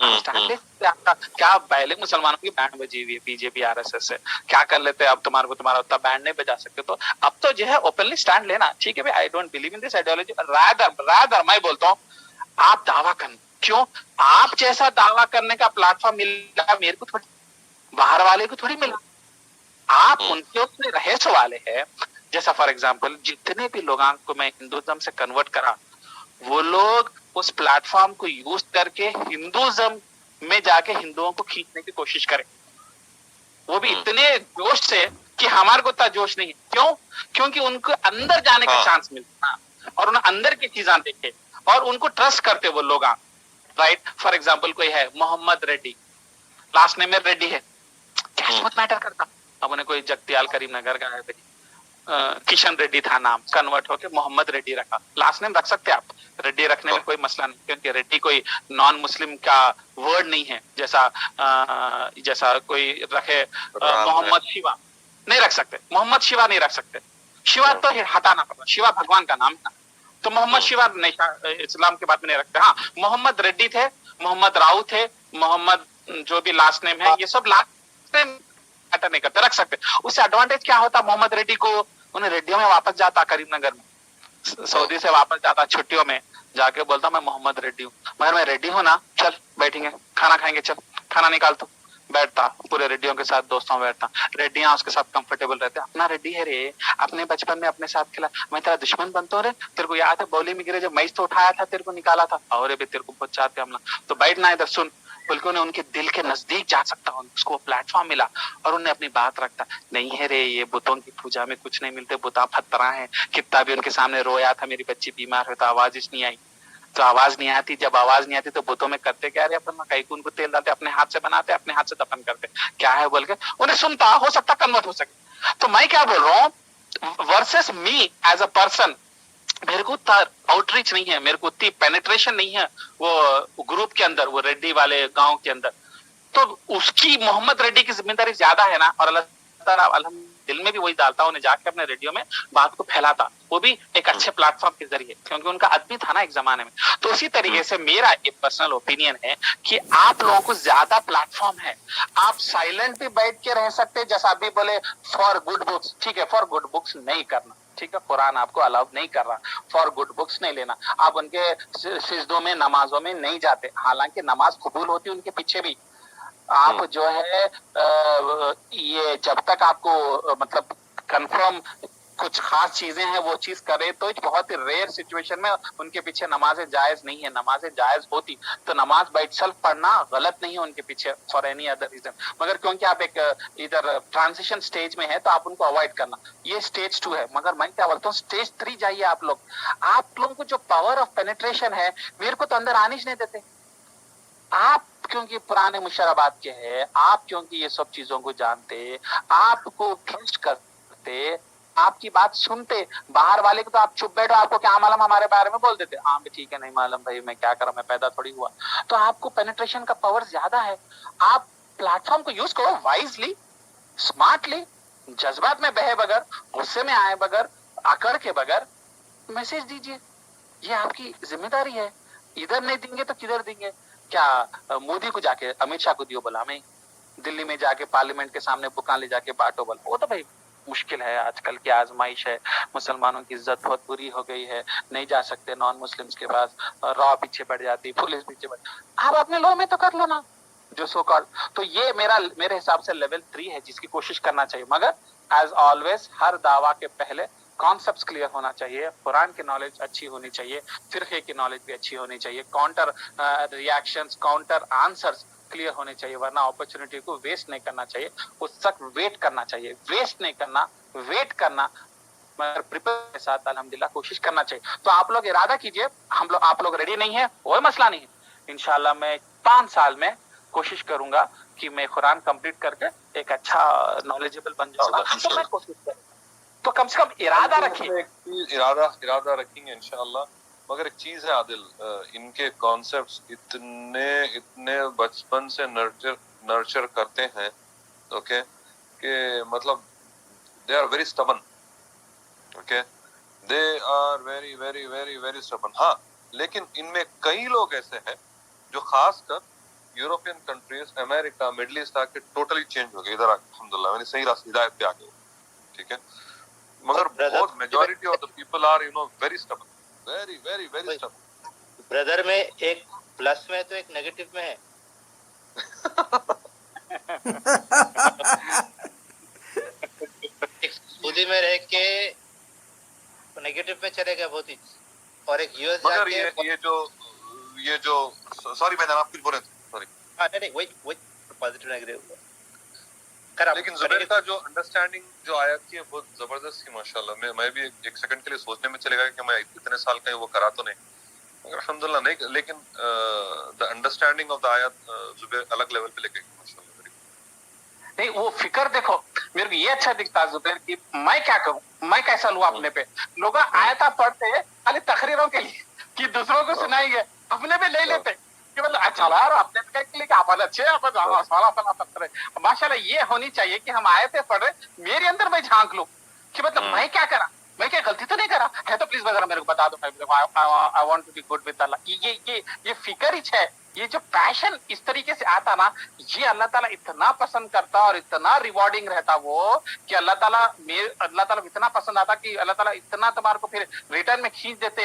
क्या पहले मुसलमानों की बैंड बजी हुई है बीजेपी आरएसएस से, क्या कर लेते हैं अब, तुम्हारा उतना बैंड नहीं बजा सकते। तो अब तो जो है ओपनली स्टैंड लेना, ठीक है भाई, I don't believe in this ideology, rather मैं बोलता हूँ आप दावा करना, क्यों आप जैसा दावा करने का प्लेटफॉर्म मिला मेरे को थोड़ी, बाहर वाले को थोड़ी मिला, आप उनके उसमें रहस्य वाले हैं। जैसा फॉर एग्जांपल जितने भी लोगों को मैं हिंदुइज्म से कन्वर्ट करा, वो लोग उस प्लेटफॉर्म को यूज करके हिंदुइज्म में जाके हिंदुओं को खींचने की कोशिश करें, वो भी इतने जोश से कि हमारे को इतना जोश नहीं है। क्यों? क्योंकि उनको अंदर जाने का चांस मिलता और उन्हें अंदर की चीजें देखे और उनको ट्रस्ट करते वो लोग, राइट। फॉर एग्जाम्पल कोई है मोहम्मद रेड्डी, लास्ट नेम में रेड्डी है, क्या बहुत मैटर करता। अब उन्हें कोई जगतियाल करीमनगर का है, किशन रेड्डी था नाम, कन्वर्ट होके मोहम्मद रेड्डी रखा, लास्ट नेम रख सकते आप, रेड्डी रखने में कोई मसला नहीं, क्योंकि रेड्डी कोई नॉन मुस्लिम का वर्ड नहीं है, जैसा कोई रखे मोहम्मद शिवा नहीं रख सकते, मोहम्मद शिवा नहीं रख सकते, शिवा तो हटाना पड़ता, शिवा भगवान का नाम था, तो मोहम्मद शिवा नहीं, इस्लाम के बाद में नहीं रखते। हाँ, मोहम्मद रेड्डी थे, मोहम्मद राउ थे, मोहम्मद जो भी लास्ट नेम है, ये सब लास्ट नेम मैटर नहीं करते, रख सकते। उससे एडवांटेज क्या होता, मोहम्मद रेड्डी को उन्हें रेड्डियों में वापस जाता, करीमनगर में सऊदी से वापस जाता, छुट्टियों में जाके बोलता मैं मोहम्मद रेड्डी हूँ, मगर मैं रेड्डी हूँ ना, चल बैठेंगे खाना खाएंगे, चल खाना निकाल, तो बैठता, पूरे रेड्डियों के साथ दोस्तों में बैठता, रेड्डियां उसके साथ कंफर्टेबल रहते, अपना रेड्डी है रे, अपने बचपन में अपने साथ खिला, मैं तेरा दुश्मन बनता हूँ रे, तेरे को याद है बौली में गिरे जब मैच तो उठाया था, तेरे को निकाला था, और भी तेरे को बहुत चाहते हम, तो बैठ ना इधर सुन, बल्कि उन्हें उनके दिल के नजदीक जा सकता हूँ, उसको प्लेटफॉर्म मिला और उन्हें अपनी बात रखता, नहीं है रे ये बुतों की पूजा में कुछ नहीं मिलते, बुता फतरा है, कितना भी उनके सामने रोया था, मेरी बच्ची बीमार है तो आवाज नहीं आई, तो आवाज नहीं आती, जब आवाज नहीं आती तो बुतों में करते क्या, अपन मकई को उनको तेल डालते, अपने हाथ से बनाते, अपने हाथ से दफन करते, क्या है बोल के उन्हें सुनता, हो सकता कन्वर्ट हो सके। तो मैं क्या बोल रहा हूँ, versus me as a person, मेरे को आउटरीच नहीं है, मेरे को उतनी पेनिट्रेशन नहीं है वो ग्रुप के अंदर, वो रेड्डी वाले गांव के अंदर, तो उसकी मोहम्मद रेड्डी की जिम्मेदारी ज्यादा है ना, और अल्लाह ताला दिल में भी वही डालता, उन्हें जाके अपने रेडियो में बात को फैलाता, वो भी एक अच्छे प्लेटफॉर्म के जरिए, क्योंकि उनका आदमी था ना एक जमाने में। तो उसी तरीके से मेरा एक पर्सनल ओपिनियन है कि आप लोगों को ज्यादा प्लेटफॉर्म है, आप साइलेंट भी बैठ के रह सकते, जैसा अभी बोले फॉर गुड बुक्स, ठीक है, फॉर गुड बुक्स नहीं करना, ठीक है, कुरान आपको अलाउड नहीं कर रहा, फॉर गुड बुक्स नहीं लेना, आप उनके सिजदों में नमाजों में नहीं जाते, हालांकि नमाज कबूल होती उनके पीछे भी, आप जो है ये जब तक आपको मतलब कंफर्म कुछ खास चीजें हैं वो चीज करे, तो बहुत ही रेयर सिचुएशन में उनके पीछे नमाजें जायज नहीं है, नमाजें जायज होती तो नमाज बाय इटसेल्फ पढ़ना गलत नहीं है उनके पीछे फॉर एनी अदर रीजन, मगर क्योंकि आप एक इधर ट्रांजिशन स्टेज में है तो आप उनको अवॉइड करना, ये स्टेज 2 है। मगर मैं क्या बोलता हूँ, स्टेज 3 जाइए आप लोगों को जो पावर ऑफ पेनिट्रेशन है मेरे को तो अंदर आने ही नहीं देते, आप क्योंकि पुराने मुशर्रबात के हैं, आप क्योंकि ये सब चीजों को जानते, आपको ट्रस्ट करते, आपकी बात सुनते, बाहर वाले को तो आप चुप बैठो, आपको क्या मालूम हमारे बारे में बोल देते, हाँ भी ठीक है नहीं मालूम भाई मैं क्या करा, मैं पैदा थोड़ी हुआ, तो आपको पेनिट्रेशन का पावर ज्यादा है। आप प्लेटफॉर्म को यूज करो वाइजली, स्मार्टली, जज्बात में बहे बगैर, गुस्से में आए बगैर, अकड़ के बगैर मैसेज दीजिए, ये आपकी जिम्मेदारी है, इधर नहीं देंगे तो किधर देंगे, क्या मोदी को जाके अमित शाह को दियो बोला, मैं दिल्ली में जाके पार्लियामेंट के सामने बुका ले जाके बांटो बोला, वो तो भाई मुश्किल है, आजकल की आजमाइश है, मुसलमानों की इज्जत बहुत बुरी हो गई है, नहीं जा सकते नॉन मुस्लिम्स के पास, रॉ पीछे बढ़ जाती, पुलिस पीछे बढ़, आप अपने लॉ में तो कर लो ना जो सो कॉल्ड, तो ये मेरे हिसाब से लेवल 3 है जिसकी कोशिश करना चाहिए, मगर एज ऑलवेज हर दावा के पहले कॉन्सेप्ट्स क्लियर होना चाहिए, कुरान की नॉलेज अच्छी होनी चाहिए, फिरके की नॉलेज भी अच्छी होनी चाहिए, counter reactions, counter answers clear होने चाहिए, वरना अपॉर्चुनिटी को वेस्ट नहीं करना चाहिए, उस तक वेट करना चाहिए, वेस्ट नहीं करना, वेट करना, मगर प्रिपेयर के साथ अल्हम्दुलिल्लाह कोशिश करना चाहिए। तो आप लोग इरादा कीजिए, आप लोग रेडी नहीं है कोई मसला नहीं है, इंशाल्लाह मैं 5 साल में कोशिश करूंगा कि मैं कुरान कंप्लीट करके एक अच्छा नॉलेजेबल बन जाऊंगा, तो मैं कोशिश करूंगा, तो कम से कम इरादा रखिए, इरादा रखेंगे इंशाअल्लाह, مگر ایک چیز ہے عادل, ان کے کانسیپٹس اتنے بچپن سے نرچر کرتے ہیں, اوکے, کہ مطلب they are very stubborn, okay, they are very very very very stubborn. ہاں, لیکن ان میں کئی لوگ ایسے ہیں جو خاص کر یورپین کنٹریز, امریکہ, مڈل ایسٹ آ کے ٹوٹلی چینج ہو گئے ادھر آ کے, الحمدللہ, یعنی صحیح راستہ ہدایت پہ آ گئے, ٹھیک ہے. مگر بہت majority of the people are very stubborn, very very very stubborn. Brother میں ایک پلس میں تو ایک نیگیٹو میں ہے. ایک سعودی میں رہ کے نیگیٹو میں چلے گئے بہت ہی, اور ایک یو ایس جا کے یہ جو سوری میں جناب کچھ بول رہے تھے, سوری. نہیں وہی پازیٹیو نیگیٹو. لیکن زبیر کا جو انڈرسٹینڈنگ جو آیت کی ہے بہت زبردست تھی ماشاءاللہ. میں بھی ایک سیکنڈ کے لیے سوچنے میں چلے گا کہ میں اتنے سال کا وہ کرا تو نہیں, مگر الحمدللہ نہیں, لیکن دا انڈرسٹینڈنگ آف دا آیت زبیر الگ لیول پہ لے کے ماشاءاللہ. نہیں وہ فکر دیکھو میرے کو یہ اچھا دکھتا زبیر کی, میں کیا کروں, میں کیسا لوں اپنے پہ. لوگ آیتیں پڑھتے خالی تقریروں کے لیے کہ دوسروں کو سنائیں گے, اپنے پہ لے لیتے کہ مطلب اچھا یار اپنے پہ کے لیے کہ آپ اچھے ماشاء اللہ. یہ ہونی چاہیے کہ ہم آیتیں پڑھ رہے, میرے اندر میں جھانک لوں کہ مطلب میں کیا کرا, میں کیا غلطی تو نہیں کرا ہے, تو پلیز وغیرہ میرے کو بتا دو, I want to be good with اللہ. یہ فکر ہی ہے, یہ جو پیشن اس طریقے سے آتا نا, یہ اللہ تعالیٰ اتنا پسند کرتا اور اتنا ریوارڈنگ رہتا وہ, کہ اللہ تعالیٰ اتنا پسند آتا کہ اللہ تعالیٰ اتنا تمہارے کو پھر ریٹرن میں کھینچ دیتے,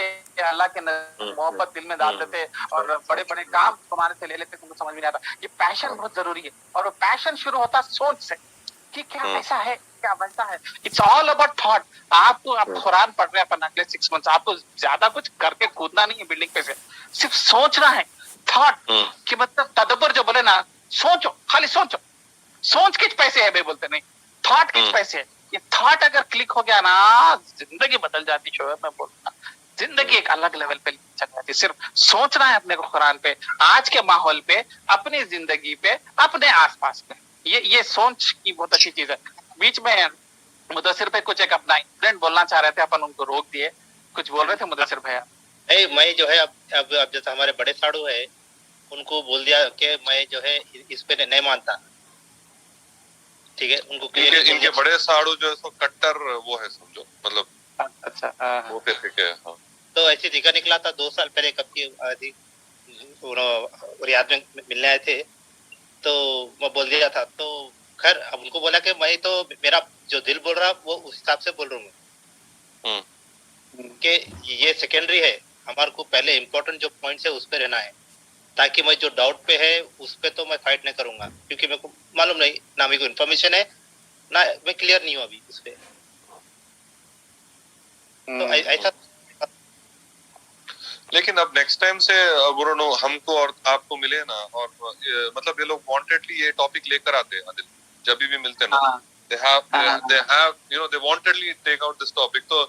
اللہ کے محبت دل میں ڈال دیتے, اور بڑے بڑے کام تمہارے سے لے لیتے, تم کو سمجھ میں نہیں آتا. یہ پیشن بہت ضروری ہے, اور وہ پیشن شروع ہوتا سوچ سے کہ کیا ایسا ہے, کیا ویسا ہے. It's all about thought. آپ قرآن پڑھ رہے ہیں اپن اگلے 6 months, آپ کو زیادہ کچھ کر کے کودنا نہیں ہے بلڈنگ پہ سے, صرف سوچنا ہے. تھاٹ کہ مطلب تدبر جو بولے نا, سوچو, خالی سوچو. سوچ کچھ پیسے ہے بھائی بولتے نہیں, تھاٹ کچھ پیسے ہے. یہ تھاٹ اگر کلک ہو گیا نا, زندگی بدل جاتی. شعیب میں بولتا زندگی ایک الگ لیول پہ چل جاتی. صرف سوچنا ہے اپنے کو قرآن پہ, آج کے ماحول پہ, اپنی زندگی پہ, اپنے آس پاس پہ. یہ سوچ کی بہت اچھی چیز ہے. بیچ میں مدثر پہ کچھ ایک اپنا انسیڈنٹ بولنا چاہ رہے تھے, اپن ان کو روک دیے. کچھ بول رہے تھے مدثر بھیا؟ نہیں, میں جو ہے اب جیسے ہمارے بڑے ساڑو ہے, ان کو بول دیا کہ میں جو ہے اس پہ نہیں مانتا, ٹھیک ہے. ان کو ان کے بڑے ساڑو جو ہے سو کٹر وہ ہے سمجھو, مطلب اچھا وہ کیسے کہ ہاں. تو ایسی دیکھا نکلا تھا 2 سال پہلے, کب کی تھی, ریاض میں ملنے آئے تھے, تو میں بول دیا تھا. تو خیر اب ان کو بولا کہ میں تو میرا جو دل بول رہا وہ اس حساب سے بول رہا ہوں کہ یہ سیکنڈری ہے, ہمارے کو پہلے امپورٹنٹ جو پوائنٹس ہے اس پہ رہنا ہے, تاکہ میں جو ڈاؤٹ پہ ہے اس پہ تو میں فائٹ نہیں کروں گا, کیونکہ میرے کو معلوم نہیں, نہ میرے کو انفارمیشن ہے, نہ میں کلیئر نہیں ہوں ابھی اس پہ. تو ایسا. لیکن اب نیکسٹ ٹائم سے ہم کو اور آپ کو ملے نا, اور مطلب یہ لوگ وانٹیڈلی یہ ٹاپک لے کر آتے ہیں جب بھی ملتے نا, they wantedly take out this topic. تو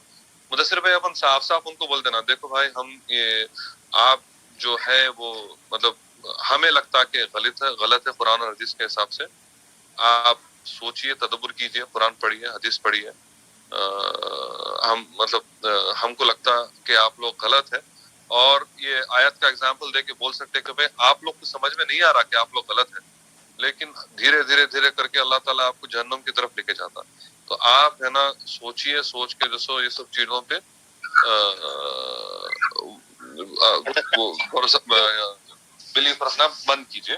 مدثر بھائی اپن صاف ان کو بول دینا, دیکھو بھائی ہم یہ آپ جو ہے وہ مطلب ہمیں لگتا کہ غلط ہے قرآن اور حدیث کے حساب سے. آپ سوچئے, تدبر کیجئے, قرآن پڑھیے, حدیث پڑھیے. ہم مطلب ہم کو لگتا کہ آپ لوگ غلط ہے, اور یہ آیت کا اگزامپل دے کے بول سکتے کہ بھائی آپ لوگ کو سمجھ میں نہیں آ رہا کہ آپ لوگ غلط ہیں, لیکن دھیرے دھیرے کر کے اللہ تعالیٰ آپ کو جہنم کی طرف لے کے جاتا. تو آپ ہے نا سوچئے, سوچ کے جو یہ سب چیزوں پہ بلیف رکھنا بند کیجئے,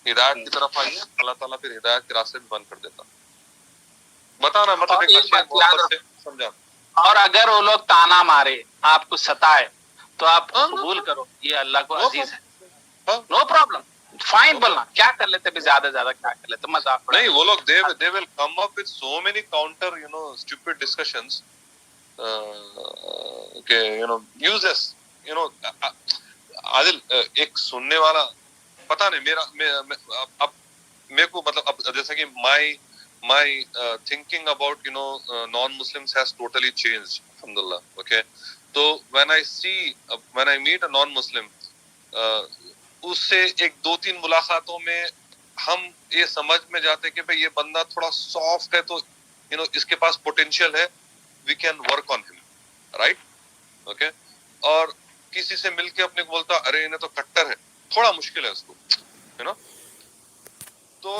ہدایت کی طرف آئیے, اللہ تعالیٰ پھر ہدایت کے راستے بھی بند کر دیتا. بتانا مطلب ایک اچھے محبت سے سمجھا. اور اگر وہ لوگ تانا مارے, آپ کو ستائے, تو آپ قبول کرو یہ اللہ کو عزیز ہے, نو پرابلم, فائن. بولنا کیا کر لیتے بھی, زیادہ کیا کر لیتے, مذاق نہیں. وہ لوگ they will come up with so many counter stupid discussions کہ useless. عادل ایک سننے والا پتہ نہیں میرا اب میرے کو مطلب اب جیسا کہ my thinking about non-Muslims has totally changed, alhamdulillah. Okay, so when I meet a non-Muslim, اس سے 1-2-3 ملاقاتوں میں ہم یہ سمجھ میں جاتے کہ بھئی یہ بندہ تھوڑا سافٹ ہے, تو اس کے پاس پوٹینشیل ہے, we can work on him, right? Okay, اور किसी से मिलके अपने को बोलता अरे इन्हें तो कट्टर है, थोड़ा मुश्किल है उसको, यू नो। तो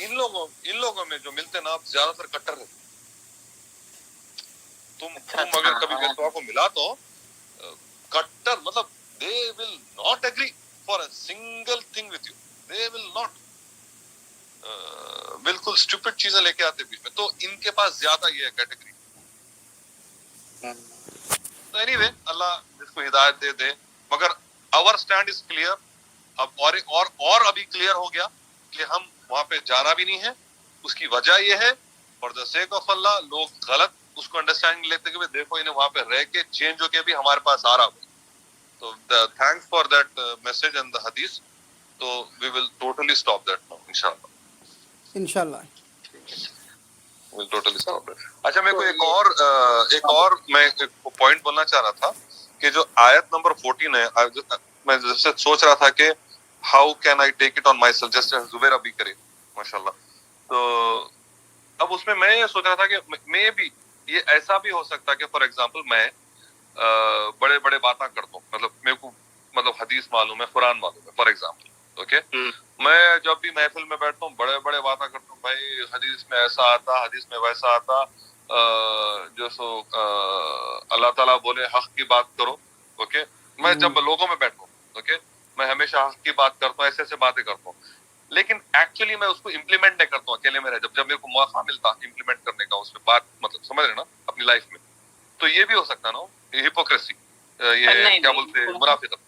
इन लोगों में जो मिलते ना आप ज्यादातर कट्टर है। तुम अगर कभी बेतवा को मिला तो कट्टर मतलब they will not agree for a single thing with you, they will not, बिल्कुल स्टूपिड चीजें लेके आते बीच में, तो इनके पास ज्यादा ये कैटेगरी। तो एनीवे अल्लाह जिसको हिदायत दे, मगर आवर स्टैंड इज क्लियर। अब और अभी क्लियर हो गया कि हम वहां पे जाना भी नहीं है। उसकी वजह ये है फॉर द सेक ऑफ अल्लाह लोग गलत उसको अंडरस्टैंडिंग लेते कि देखो इन्हें वहां पे रह के चेंज होके भी हमारे पास आ रहा हो। तो thanks for that message and the हदीस। तो we will totally stop that now इंशाल्लाह। Will totally stop that. अच्छा मेरे को एक और मैं एक पॉइंट बोलना चाह रहा था कि जो आयत नंबर 14 है, मैं जैसे सोच रहा था कि how can I take it on myself just Zubair अभी करे माशाल्लाह। तो अब उसमें मैं ये सोच रहा था कि मैं भी ये ऐसा भी हो सकता कि फॉर एग्जांपल मैं बड़े बड़े बातें करता हूँ, मतलब मेरे को मतलब हदीस मालूम है, कुरान मालूम है फॉर एग्जांपल, ओके। मैं जब भी महफिल में बैठता हूँ बड़े बड़े बातें करता हूँ, भाई हदीस में ऐसा आता, हदीस में वैसा आता, जो सो अल्लाह ताला बोले हक की बात करो, ओके। मैं जब लोगों में बैठता हूँ, ओके, मैं हमेशा हक की बात करता हूँ, ऐसे ऐसे बातें करता हूँ, लेकिन एक्चुअली मैं उसको इम्प्लीमेंट नहीं करता हूँ अकेले में रह, जब मेरे को मौका मिलता इम्प्लीमेंट करने का उसमें बात, मतलब समझ रहे ना अपनी लाइफ में। तो ये भी हो सकता है ना, ये हिपोक्रेसी, ये क्या बोलते हैं मुनाफिकत।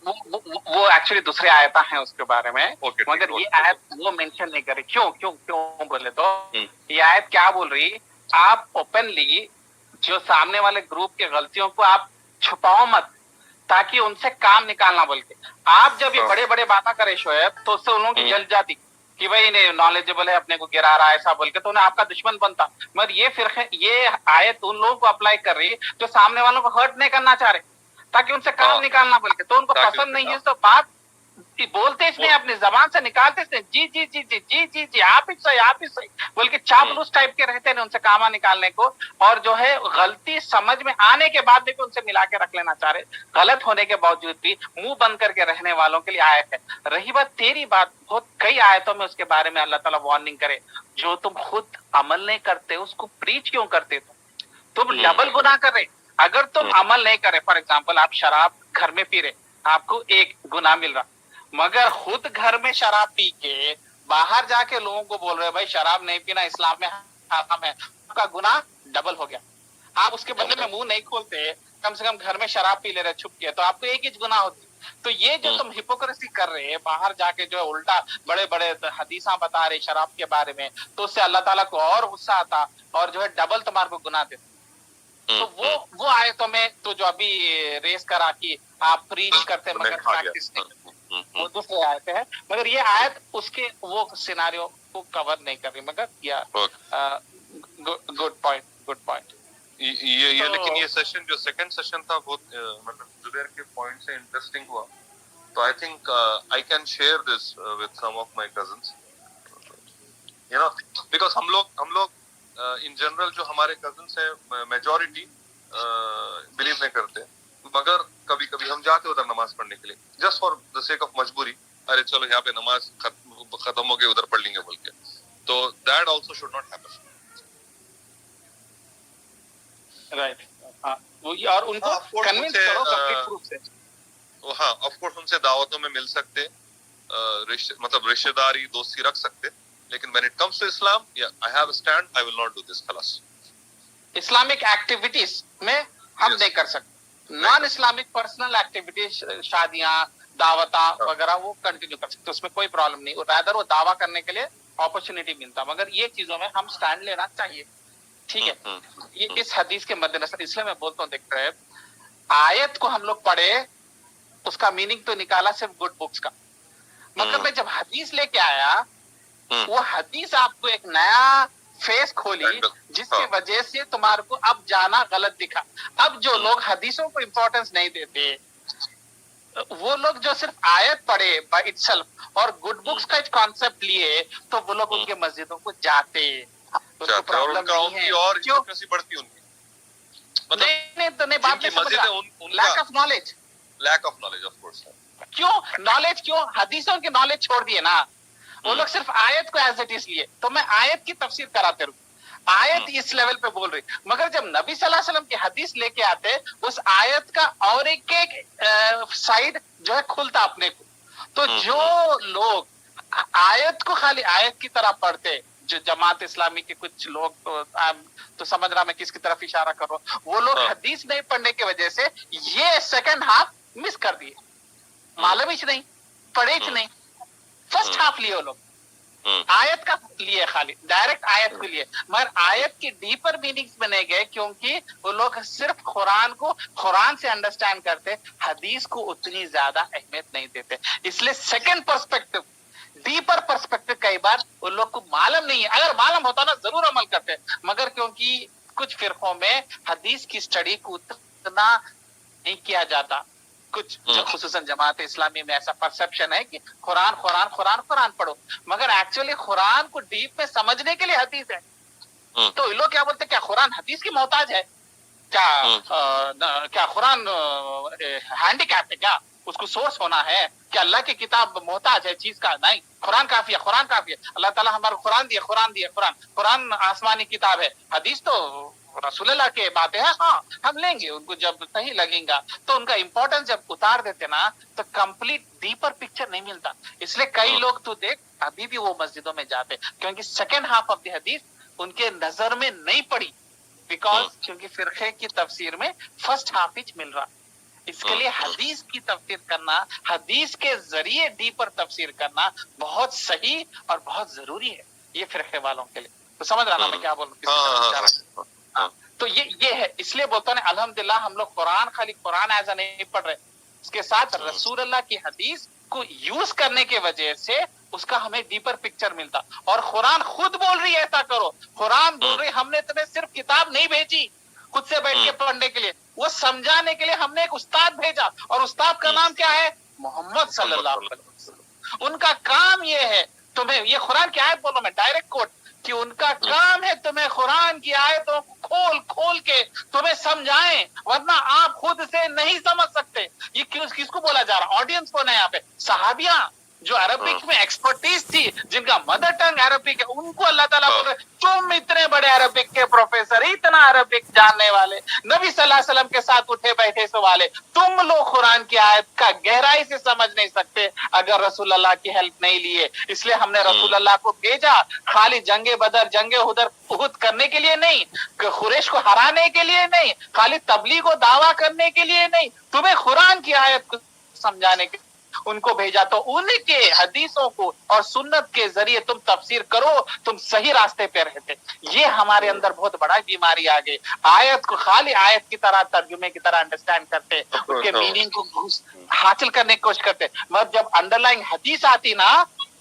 वो एक्चुअली दूसरे आयता है उसके बारे में, मगर ये आयत वो मेंशन नहीं करे। क्यों बोले तो ये आयत क्या बोल रही, आप ओपनली जो सामने वाले ग्रुप के गलतियों को आप छुपाओ मत, ताकि उनसे काम निकालना बोल के। आप जब ये बड़े बड़े बातें करे शोएब, तो उससे उन लोगों की जल जाती कि भाई नहीं नॉलेजेबल है, अपने को गिरा रहा है ऐसा बोल के, तो उन्हें आपका दुश्मन बनता। मगर ये आयत उन लोगों को अप्लाई कर रही है जो सामने वालों को हर्ट नहीं करना चाह रहे, ताकि उनसे काम निकालना बोल के। तो उनको पसंद नहीं है तो बात बोलते इसलिए अपनी जबान से निकालते इसलिए जी जी जी जी जी जी जी आप ही सही बोल के चापलूस टाइप के रहते हैं उनसे कामा निकालने को। और जो है गलती समझ में आने के बाद भी उनसे मिला के रख लेना चाह रहे, गलत होने के बावजूद भी मुंह बंद करके रहने वालों के लिए आयत है। रही बात तेरी बात, बहुत कई आयतों में उसके बारे में अल्लाह ताला वार्निंग करे, जो तुम खुद अमल नहीं करते उसको प्रीच क्यों करते, तुम डबल गुनाह कर रहे। अगर तुम अमल नहीं करे, फॉर एग्जाम्पल आप शराब घर में पी रहे, आपको एक गुनाह मिल रहा, मगर खुद घर में शराब पी के बाहर जाके लोगों को बोल रहे भाई शराब नहीं पीना इस्लाम में हराम है, आपका गुनाह डबल हो गया। आप उसके बदले में मुंह नहीं खोलते, कम से कम घर में शराब पी ले रहे छुप के, तो आपको एक ही गुनाह होती। तो ये जो तुम हिपोक्रेसी कर रहे हैं, बाहर जाके जो है उल्टा बड़े बड़े हदीसा बता रहे शराब के बारे में, तो उससे अल्लाह ताला को और गुस्सा आता और जो है डबल तुम्हारे को गुनाह देते। तो वो आयतों में तो जो अभी रेस करा कि आप प्रीच करते मगर प्रैक्टिस नहीं, वो दूसरे आयत है। मगर ये आयत उसके वो सिनारियो को कवर नहीं कर रही, मगर या गुड पॉइंट। ये लेकिन ये सेशन जो सेकंड सेशन था बहुत मतलब जुबैर के पॉइंट से इंटरेस्टिंग हुआ। तो I think I can share this with some of my cousins, you know, because हम लोग इन जनरल जो हमारे कजिन्स हैं मेजॉरिटी बिलीव नहीं करते, मगर कभी कभी हम जाते उधर नमाज पढ़ने के लिए just for the sake of मजबूरी, अरे चलो यहाँ पे नमाज खत्म हो गई उधर पढ़ लेंगे बोल के। तो that also should not happen, right. और उनको कन्विंस करो कंप्लीट प्रूफ से। हाँ ऑफ कोर्स उनसे दावतों में मिल सकते, मतलब रिश्तेदारी दोस्ती रख सकते, लेकिन when it comes to Islam, yeah, I have a stand, I will not do this, खलास। इस्लामिक एक्टिविटीज में हम नहीं कर सकते, नॉन इस्लामिक पर्सनल एक्टिविटीज, शादियां, दावता वगैरह वो कंटिन्यू कर सकते, उसमें कोई प्रॉब्लम नहीं। रादर वो दावा करने के लिए अपॉर्चुनिटी मिलता, मगर ये चीजों में हम स्टैंड लेना चाहिए, ठीक है। ये इस हदीस के मद्देनजर इसलिए मैं बोलता हूँ, देख रहे आयत को हम लोग पढ़े, उसका मीनिंग तो निकाला सिर्फ गुड बुक्स का, मगर मैं जब हदीस लेके आया वो हदीस आपको एक नया फेस खोली, जिसकी वजह से तुम्हारे को अब जाना गलत दिखा। अब जो लोग हदीसों को इंपॉर्टेंस नहीं देते, वो लोग जो सिर्फ आयत पढ़े बाय इटसेल्फ और गुड बुक्स का कॉन्सेप्ट लिए, तो वो लोग उनके मस्जिदों को जाते, तो प्रॉब्लम नहीं है। और हिपोक्रेसी बढ़ती उनकी, मतलब नहीं बात नहीं समझ रहा, lack of knowledge. lack of knowledge of course. क्यों नॉलेज, क्यों हदीसों की नॉलेज छोड़ दिए ना, वो लोग सिर्फ आयत को एज इट इज लिए। तो मैं आयत की तफसीर कराते रहूं, आयत इस लेवल पे बोल रही, मगर जब नबी सल्लल्लाहु अलैहि वसल्लम की हदीस लेके आते उस आयत का और एक साइड जो है खुलता अपने को। तो जो लोग आयत को खाली आयत की तरह पढ़ते, जो जमात इस्लामी के कुछ लोग, तो समझ रहा मैं किसकी तरफ इशारा कर रहा हूँ, वो लोग हदीस नहीं पढ़ने की वजह से ये सेकंड हाफ मिस कर दिए, मालूम ही नहीं, पढ़े ही नहीं, फर्स्ट हाफ लिए वो लोग, आयत का लिए, खाली डायरेक्ट आयत को लिए, मगर आयत की डीपर मीनिंग्स में नहीं गए, क्योंकि वो लोग सिर्फ कुरान को कुरान से अंडरस्टैंड करते, हदीस को उतनी ज्यादा अहमियत नहीं देते। इसलिए सेकंड पर्सपेक्टिव, डीपर पर्सपेक्टिव कई बार उन लोग को मालूम नहीं है, अगर मालूम होता ना जरूर अमल करते, मगर क्योंकि कुछ फिरकों में हदीस की स्टडी को उतना नहीं किया जाता, कुछ जो खुसूसन जमात इस्लामी में ऐसा परसेप्शन है कि कुरान कुरान कुरान कुरान पढ़ो, मगर एक्चुअली कुरान को डीप में समझने के लिए हदीस है। तो ये लोग क्या बोलते हैं, क्या कुरान हदीस की मोहताज है क्या? क्या कुरान हैंडीकैप है क्या? उसको सोर्स होना है क्या? अल्लाह की किताब मोहताज है चीज का? नहीं, कुरान काफी है, कुरान काफी है। अल्लाह ताला हमारा कुरान दिया, कुरान दिया, कुरान आसमानी किताब है, हदीस तो रसूलुल्लाह के बातें हैं, हाँ हम लेंगे उनको जब सही लगेगा। तो उनका इंपॉर्टेंस जब उतार देते ना तो कंप्लीट डीपर पिक्चर नहीं मिलता। इसलिए कई लोग तो देख अभी भी वो मस्जिदों में जाते, क्योंकि सेकेंड हाफ ऑफ द हदीस उनके नजर में नहीं पड़ी, बिकॉज क्योंकि फिरके की तफसीर में फर्स्ट हाफ ही मिल रहा। इसके लिए हदीस की तफसीर करना, हदीस के जरिए डीपर तफसीर करना बहुत सही और बहुत जरूरी है ये फिरके वालों के लिए। तो समझ रहा ना मैं क्या बोल रहा हूँ? तो ये है, इसलिए बोलता हूँ अल्हम्दुलिल्लाह हम लोग कुरान खाली कुरान ऐसा नहीं पढ़ रहे, इसके साथ रसूलुल्लाह की हदीस को यूज करने की वजह से उसका हमें डीपर पिक्चर मिलता। और कुरान खुद बोल रही है ऐसा करो, कुरान बोल रही हमने तुम्हें सिर्फ किताब नहीं भेजी खुद से बैठ के पढ़ने के लिए, वो समझाने के लिए हमने एक उस्ताद भेजा, और उस्ताद का नाम क्या है? मोहम्मद सल्लल्लाहु अलैहि वसल्लम। उनका काम ये है, तुम्हें ये कुरान की आयत बोलो, मैं डायरेक्ट कोट, कि उनका काम है तुम्हें कुरान की आयतों को खोल खोल के तुम्हें समझाएं, वरना आप खुद से नहीं समझ सकते। ये किसको बोला जा रहा? ऑडियंस को नहीं, यहाँ पे सहाबिया जो अरबिक में एक्सपर्टीज थी, जिनका मदर टंग अरबिक है, उनको अल्लाह ताला बोल रहे तुम इतने बड़े अरबिक के प्रोफेसर, इतना अरबिक जानने वाले, नबी सल्लल्लाहु अलैहि वसल्लम के साथ उठे बैठे सो वाले, तुम लोग कुरान की आयत का गहराई से समझ नहीं सकते अगर रसूलुल्लाह की हेल्प नहीं लिए। इसलिए हमने रसूलुल्लाह को भेजा खाली जंगे बदर जंगे उहुद करने के लिए नहीं, कुरैश को हराने के लिए नहीं, खाली तबलीग और दावा करने के लिए नहीं, तुम्हें कुरान की आयत को समझाने के उनको भेजा। तो उनके हदीसों को और सुन्नत के जरिए तुम तफसीर करो, तुम सही रास्ते पे रहते। ये हमारे अंदर बहुत बड़ा बीमारी आ गई, आयत को खाली आयत की तरह तर्जुमे की तरह अंडरस्टैंड करते, उसके मीनिंग को हासिल करने की कोशिश करते, मगर जब अंडरलाइंग हदीस आती ना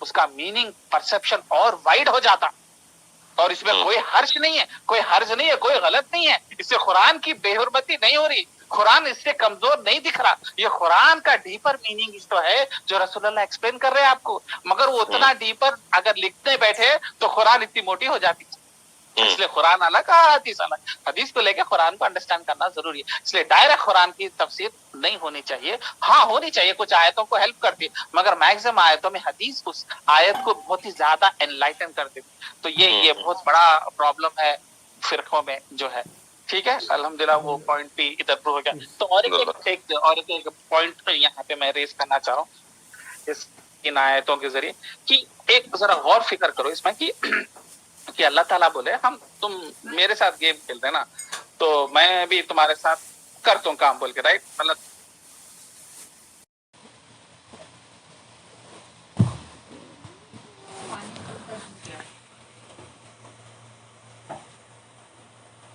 उसका मीनिंग परसेप्शन और वाइड हो जाता। और इसमें कोई हर्ष नहीं है, कोई हर्ज नहीं है, कोई गलत नहीं है, इससे कुरान की बेहुरमती नहीं हो रही, कुरान इससे कमजोर नहीं दिख रहा। ये कुरान का डीपर मीनिंग तो है जो रसूलुल्लाह एक्सप्लेन कर रहे हैं आपको, मगर वो उतना डीपर अगर लिखते बैठे तो कुरान इतनी मोटी हो जाती। इसलिए कुरान अलग हदीस अलग, हदीस को लेकर कुरान को अंडरस्टैंड करना जरूरी है। इसलिए डायरेक्ट कुरान की तफसीर नहीं होनी चाहिए, हाँ होनी चाहिए, कुछ आयतों को हेल्प करती है, मगर मैक्सिमम आयतों में हदीस उस आयत को बहुत ही ज्यादा एनलाइटन कर देती। तो ये बहुत बड़ा प्रॉब्लम है फिरकों में जो है। ठीक है, अल्हम्दुलिल्लाह वो पॉइंट भी इधर हो गया। तो और एक पॉइंट यहाँ पे मैं रेस करना चाह रहा हूँ इस इन आयतों के जरिए, कि एक जरा गौर फिक्र करो इसमें कि अल्लाह ताला बोले हम तुम मेरे साथ गेम खेल रहे ना, तो मैं भी तुम्हारे साथ करता हूँ काम बोल के, राइट? मतलब